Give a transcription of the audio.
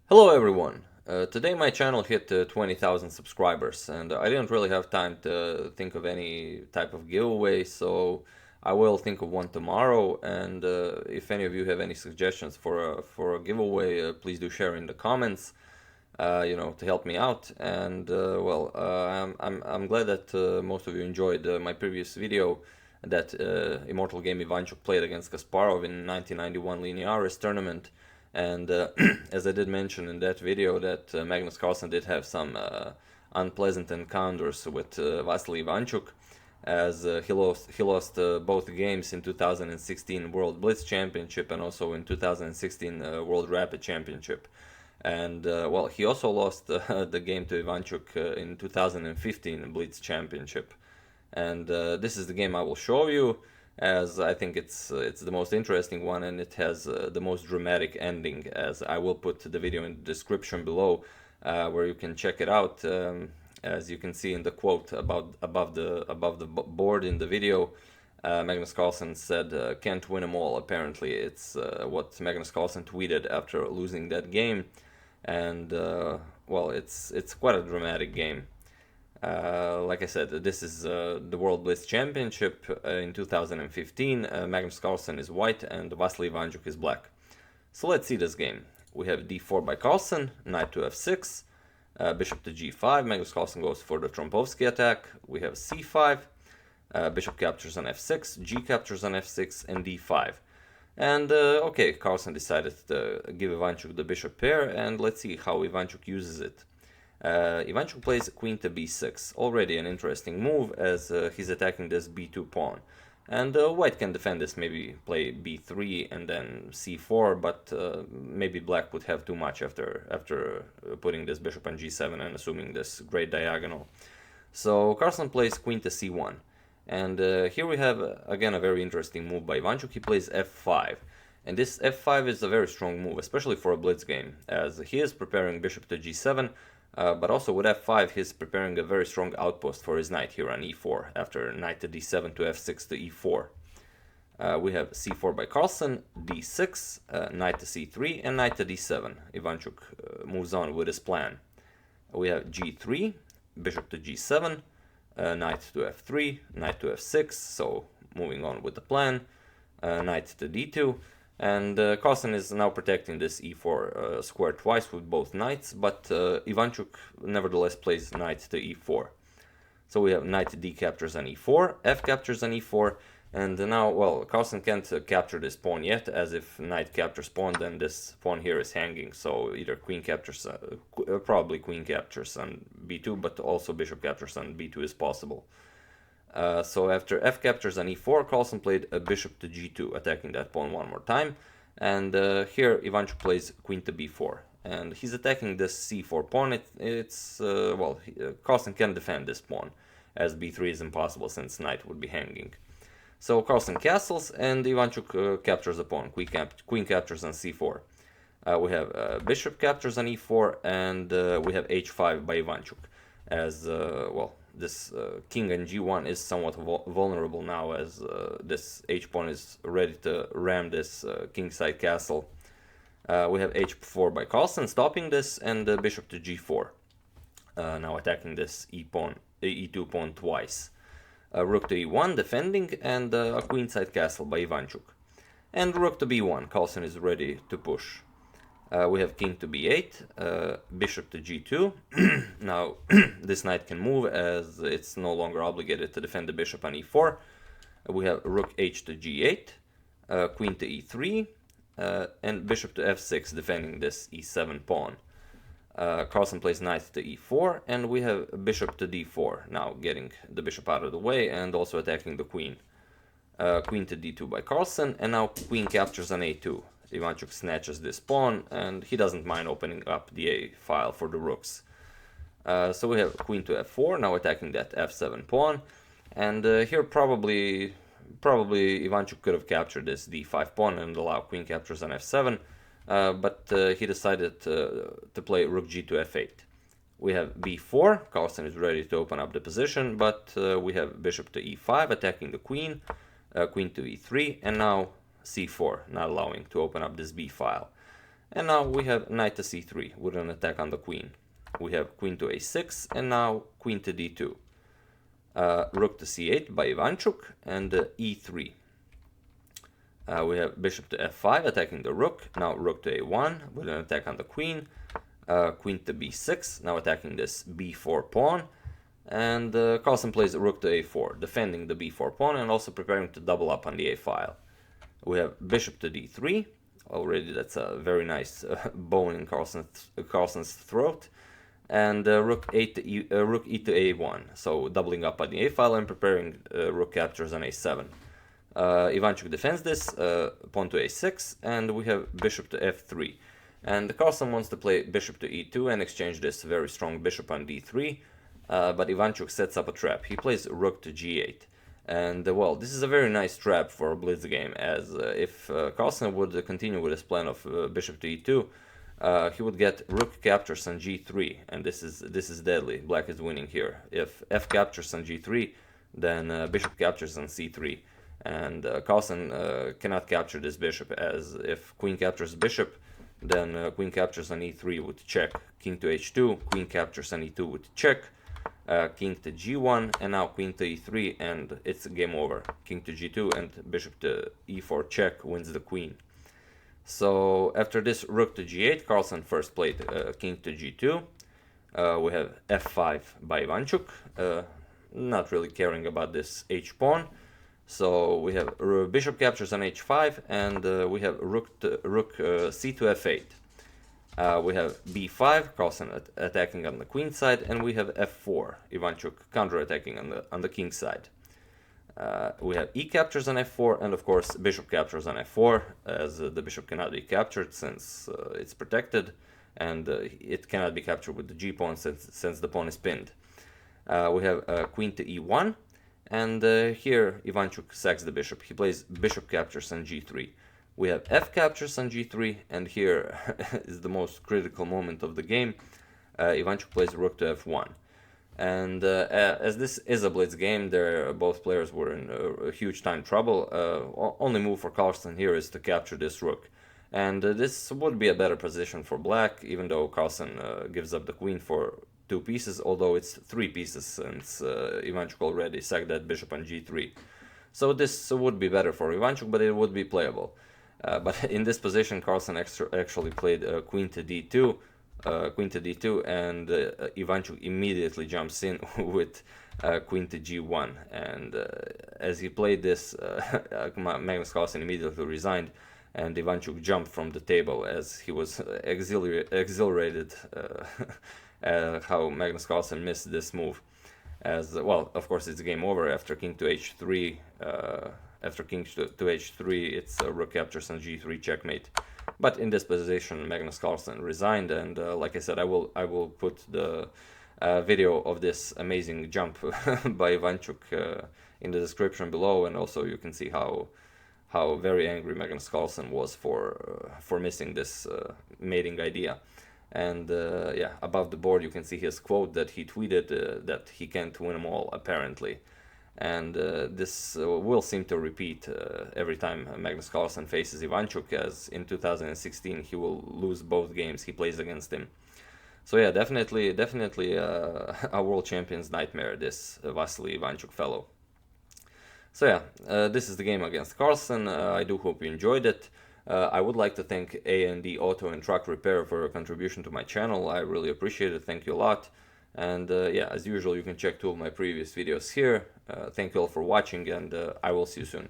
Hello everyone! Today my channel hit 20,000 subscribers and I didn't really have time to think of any type of giveaway, so I will think of one tomorrow. And if any of you have any suggestions for a giveaway, please do share in the comments, to help me out. And I'm glad that most of you enjoyed my previous video that immortal game Ivanchuk played against Kasparov in 1991 Linearis tournament. And as I did mention in that video, that Magnus Carlsen did have some unpleasant encounters with Vassily Ivanchuk, as he lost both games in 2016 World Blitz Championship and also in 2016 World Rapid Championship. And he also lost the game to Ivanchuk in 2015 Blitz Championship. And this is the game I will show you, as I think it's the most interesting one, and it has the most dramatic ending, as I will put the video in the description below, where you can check it out. As you can see in the quote above the board in the video, Magnus Carlsen said, "Can't win them all." Apparently, it's what Magnus Carlsen tweeted after losing that game, and it's quite a dramatic game. Like I said, this is the World Blitz Championship in 2015. Magnus Carlsen is white and Vassily Ivanchuk is black. So let's see this game. We have d4 by Carlsen, knight to f6, bishop to g5. Magnus Carlsen goes for the Trompowsky attack. We have c5, bishop captures on f6, g captures on f6, and d5. And okay, Carlsen decided to give Ivanchuk the bishop pair, and let's see how Ivanchuk uses it. Ivanchuk plays queen to b6, already an interesting move, as he's attacking this b2 pawn. And white can defend this, maybe play b3 and then c4, but maybe black would have too much after putting this bishop on g7 and assuming this great diagonal. So Carlsen plays queen to c1. And here we have, again, a very interesting move by Ivanchuk. He plays f5. And this f5 is a very strong move, especially for a blitz game, as he is preparing bishop to g7, but also with f5 he's preparing a very strong outpost for his knight here on e4, after knight to d7 to f6 to e4. We have c4 by Carlsen, d6, knight to c3, and knight to d7. Ivanchuk moves on with his plan. We have g3, bishop to g7, knight to f3, knight to f6, so moving on with the plan, knight to d2. And Carlsen is now protecting this e4 square twice with both knights, but Ivanchuk nevertheless plays knight to e4. So we have knight d captures on e4, f captures on e4, and now, well, Carlsen can't capture this pawn yet, as if knight captures pawn, then this pawn here is hanging, so either queen captures, probably queen captures on b2, but also bishop captures on b2 is possible. So after f captures on e4, Carlsen played a bishop to g2, attacking that pawn one more time. And here Ivanchuk plays queen to b4. And he's attacking this c4 pawn. Carlsen can defend this pawn, as b3 is impossible since knight would be hanging. So Carlsen castles, and Ivanchuk captures the pawn. Queen captures on c4. We have bishop captures on e4, and we have h5 by Ivanchuk, as, this king on g1 is somewhat vulnerable now, as this h-pawn is ready to ram this kingside castle. We have h4 by Carlsen, stopping this, and bishop to g4. Now attacking this e2 pawn twice. Rook to e1, defending, and a queenside castle by Ivanchuk. And rook to b1, Carlsen is ready to push. We have king to b8, bishop to g2. Now, this knight can move, as it's no longer obligated to defend the bishop on e4. We have rook h to g8, queen to e3, and bishop to f6, defending this e7 pawn. Carlsen plays knight to e4, and we have bishop to d4, now getting the bishop out of the way and also attacking the queen. Queen to d2 by Carlsen, and now queen captures on a2. Ivanchuk snatches this pawn, and he doesn't mind opening up the a file for the rooks. So we have queen to f4, now attacking that f7 pawn, and here probably Ivanchuk could have captured this d5 pawn and allow queen captures on f7, but he decided to play rook g to f8. We have b4, Carlsen is ready to open up the position, but we have bishop to e5, attacking the queen, queen to e3, and now c4, not allowing to open up this b file. And now we have knight to c3 with an attack on the queen. We have queen to a6 and now queen to d2. Rook to c8 by Ivanchuk and e3. We have bishop to f5 attacking the rook. Now rook to a1 with an attack on the queen. Queen to b6, now attacking this b4 pawn. And Carlsen plays rook to a4, defending the b4 pawn and also preparing to double up on the a file. We have bishop to d3. Already that's a very nice bone in Carlsen's throat. And rook e to a1, so doubling up on the a file and preparing rook captures on a7. Ivanchuk defends this, pawn to a6, and we have bishop to f3. And Carlsen wants to play bishop to e2 and exchange this very strong bishop on d3, but Ivanchuk sets up a trap. He plays rook to g8. And well, this is a very nice trap for a Blitz game, as if Carlsen would continue with his plan of bishop to e2, he would get rook captures on g3, and this is deadly. Black is winning here. If f captures on g3, then bishop captures on c3, and Carlsen cannot capture this bishop, as if queen captures bishop, then queen captures on e3 with check, king to h2, queen captures on e2 with check, king to g1, and now queen to e3, and it's game over. King to g2 and bishop to e4 check wins the queen. So after this rook to g8, Carlsen first played king to g2. We have f5 by Ivanchuk, not really caring about this h-pawn. So we have bishop captures on h5, and we have rook c to f8. We have b5, Carlsen attacking on the queen side, and we have f4, Ivanchuk counter-attacking on the king side. We have e captures on f4, and of course bishop captures on f4, as the bishop cannot be captured since it's protected, and it cannot be captured with the g-pawn since the pawn is pinned. We have queen to e1, and here Ivanchuk sacks the bishop. He plays bishop captures on g3. We have f captures on g3, and here is the most critical moment of the game. Ivanchuk plays rook to f1. And as this is a Blitz game, both players were in huge time trouble. Only move for Carlsen here is to capture this rook. And this would be a better position for black, even though Carlsen gives up the queen for 2 pieces, although it's 3 pieces since Ivanchuk already sacked that bishop on g3. So this would be better for Ivanchuk, but it would be playable. But in this position, Carlsen actually played queen to d2, and Ivanchuk immediately jumps in with queen to g1. And as he played this, Magnus Carlsen immediately resigned, and Ivanchuk jumped from the table as he was exhilarated how Magnus Carlsen missed this move. As well, of course, it's game over after king to h3. After king to h3, it's rook captures on g3 checkmate. But in this position, Magnus Carlsen resigned, and like I said, I will put the video of this amazing jump by Ivanchuk in the description below, and also you can see how very angry Magnus Carlsen was for missing this mating idea. And yeah, above the board you can see his quote that he tweeted that he can't win them all, apparently. And this will seem to repeat every time Magnus Carlsen faces Ivanchuk, as in 2016 he will lose both games he plays against him. So yeah, definitely a world champion's nightmare, this Vassily Ivanchuk fellow. So yeah, this is the game against Carlsen. I do hope you enjoyed it. I would like to thank A&D Auto and Truck Repair for a contribution to my channel. I really appreciate it. Thank you a lot. And yeah, as usual, you can check 2 of my previous videos here. Thank you all for watching, and I will see you soon.